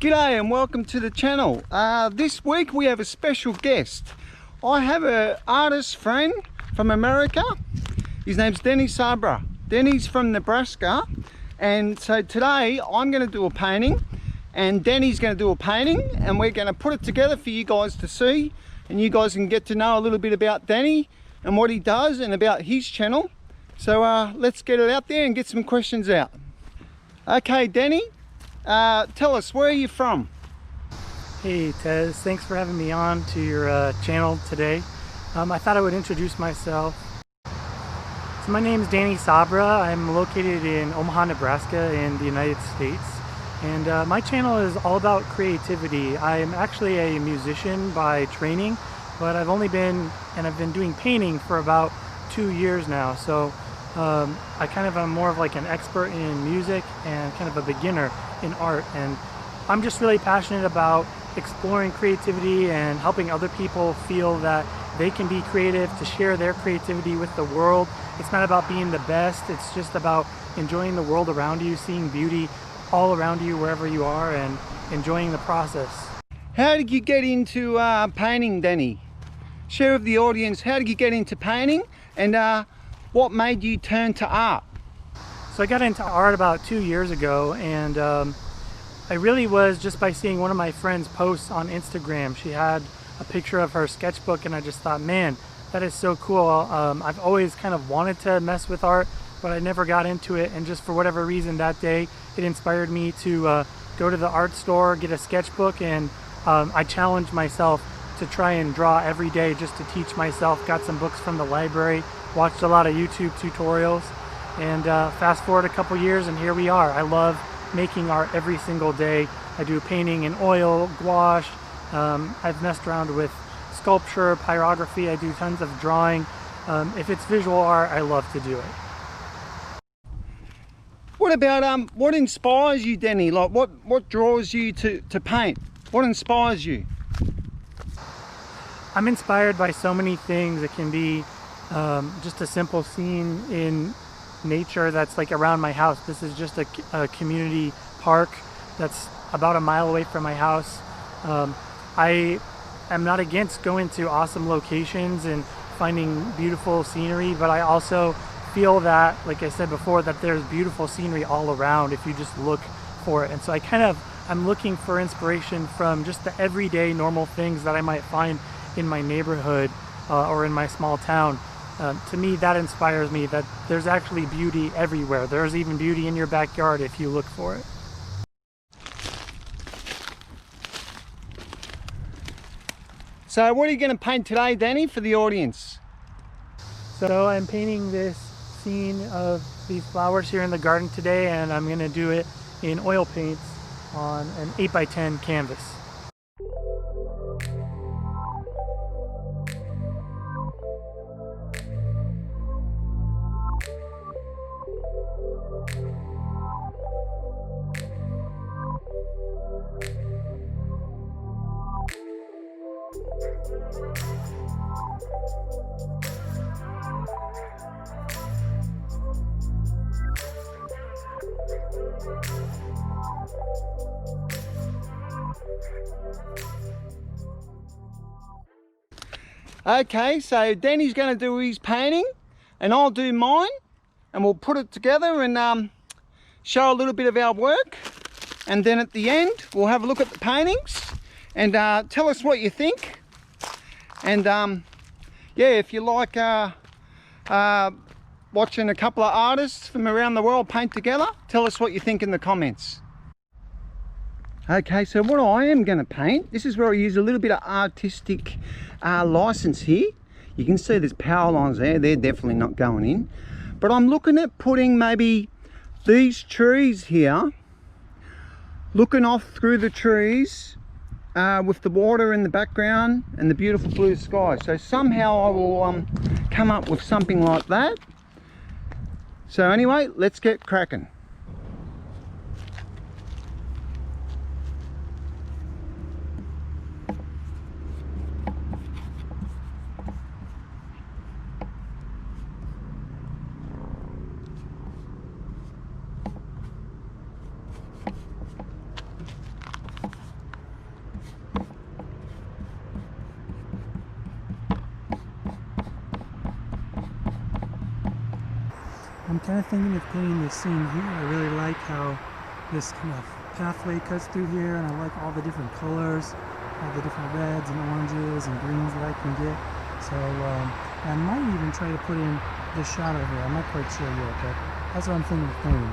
G'day and welcome to the channel. This week we have a special guest. I have an artist friend from America. His name's Danny Sabra. Danny's from Nebraska, and so today I'm going to do a painting and Danny's going to do a painting, and we're going to put it together for you guys to see, and you guys can get to know a little bit about Danny and what he does and about his channel. So let's get it out there and get some questions out. Okay, Danny, tell us, where are you from? Hey Tez, thanks for having me on to your channel today. I thought I would introduce myself. So my name is Danny Sabra. I'm located in Omaha, Nebraska in the United States. And my channel is all about creativity. I'm actually a musician by training, but I've been doing painting for about 2 years now. So I kind of am more of like an expert in music and kind of a beginner in art. And I'm just really passionate about exploring creativity and helping other people feel that they can be creative, to share their creativity with the world. It's not about being the best, it's just about enjoying the world around you, seeing beauty all around you wherever you are, and enjoying the process. How did you get into painting, Danny? Share with the audience, how did you get into painting, and what made you turn to art? So I got into art about 2 years ago, and I really was just by seeing one of my friends' posts on Instagram. She had a picture of her sketchbook, and I just thought, man, that is so cool. I've always kind of wanted to mess with art, but I never got into it, and just for whatever reason that day it inspired me to go to the art store, get a sketchbook, and I challenged myself to try and draw every day just to teach myself. Got some books from the library, watched a lot of YouTube tutorials, and fast forward a couple years and here we are. I love making art every single day. I do painting in oil, gouache. I've messed around with sculpture, pyrography. I do tons of drawing. If it's visual art, I love to do it. What about what inspires you, Danny? Like what draws you to paint? What inspires you? I'm inspired by so many things. It can be just a simple scene in nature that's like around my house. This is just a community park that's about a mile away from my house. I am not against going to awesome locations and finding beautiful scenery, but I also feel that, like I said before, that there's beautiful scenery all around if you just look for it. And so I'm looking for inspiration from just the everyday normal things that I might find in my neighborhood or in my small town. To me, that inspires me, that there's actually beauty everywhere. There's even beauty in your backyard if you look for it. So what are you going to paint today, Danny, for the audience? So I'm painting this scene of these flowers here in the garden today, and I'm going to do it in oil paints on an 8x10 canvas. Okay, so Danny's going to do his painting and I'll do mine, and we'll put it together and show a little bit of our work, and then at the end we'll have a look at the paintings and tell us what you think. And yeah, if you like watching a couple of artists from around the world paint together, tell us what you think in the comments. Okay, so what I am going to paint, this is where I use a little bit of artistic license here. You can see there's power lines there, they're definitely not going in. But I'm looking at putting maybe these trees here, looking off through the trees with the water in the background and the beautiful blue sky. So somehow I will come up with something like that. So anyway, let's get cracking. kind of thinking of painting this scene here. I really like how this kind of pathway cuts through here, and I like all the different colors, all the different reds and oranges and greens that I can get. So I might even try to put in this shot over here. I'm not quite sure yet, but that's what I'm thinking of painting.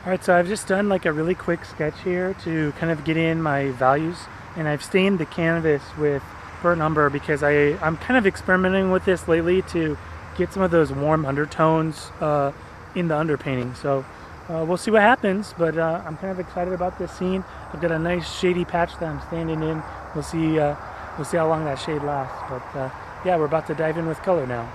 Alright, so I've just done like a really quick sketch here to kind of get in my values, and I've stained the canvas with burnt umber because I'm kind of experimenting with this lately to get some of those warm undertones in the underpainting. So we'll see what happens, but I'm kind of excited about this scene. I've got a nice shady patch that I'm standing in. We'll see how long that shade lasts, but yeah, we're about to dive in with color now.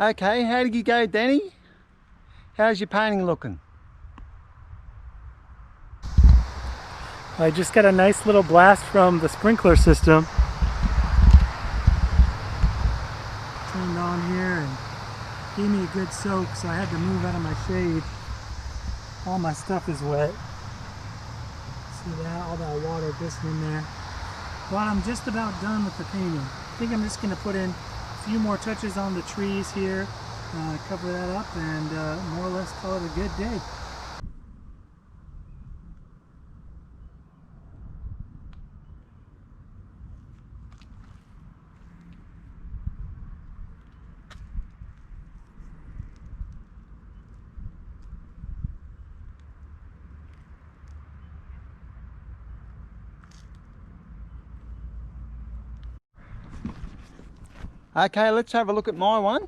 Okay, how did you go, Danny? How's your painting looking? I just got a nice little blast from the sprinkler system. Turned on here and gave me a good soak, so I had to move out of my shade. All my stuff is wet. See that? All that water glistening there. But I'm just about done with the painting. I think I'm just going to put in a few more touches on the trees here, cover that up, and more or less call it a good day. Okay, let's have a look at my one.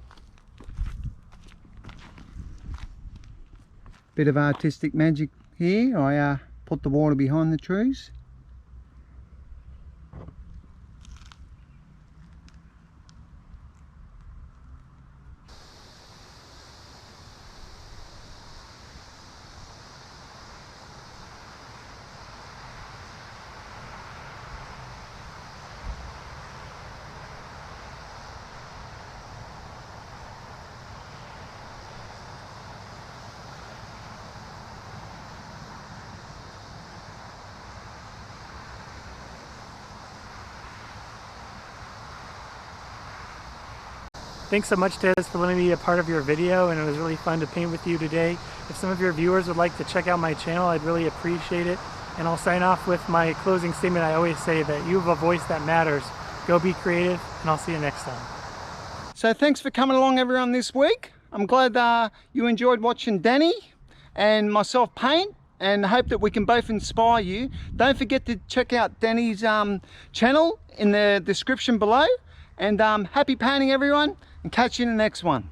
Bit of artistic magic here. I put the water behind the trees. Thanks so much, Tez, for letting me be a part of your video, and it was really fun to paint with you today. If some of your viewers would like to check out my channel, I'd really appreciate it. And I'll sign off with my closing statement. I always say that you have a voice that matters. Go be creative, and I'll see you next time. So thanks for coming along, everyone, this week. I'm glad you enjoyed watching Danny and myself paint, and hope that we can both inspire you. Don't forget to check out Danny's channel in the description below. And happy painting, everyone, and catch you in the next one.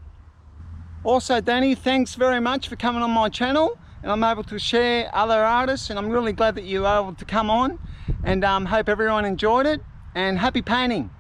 Also, Danny, thanks very much for coming on my channel, and I'm able to share other artists, and I'm really glad that you were able to come on, and hope everyone enjoyed it, and happy painting.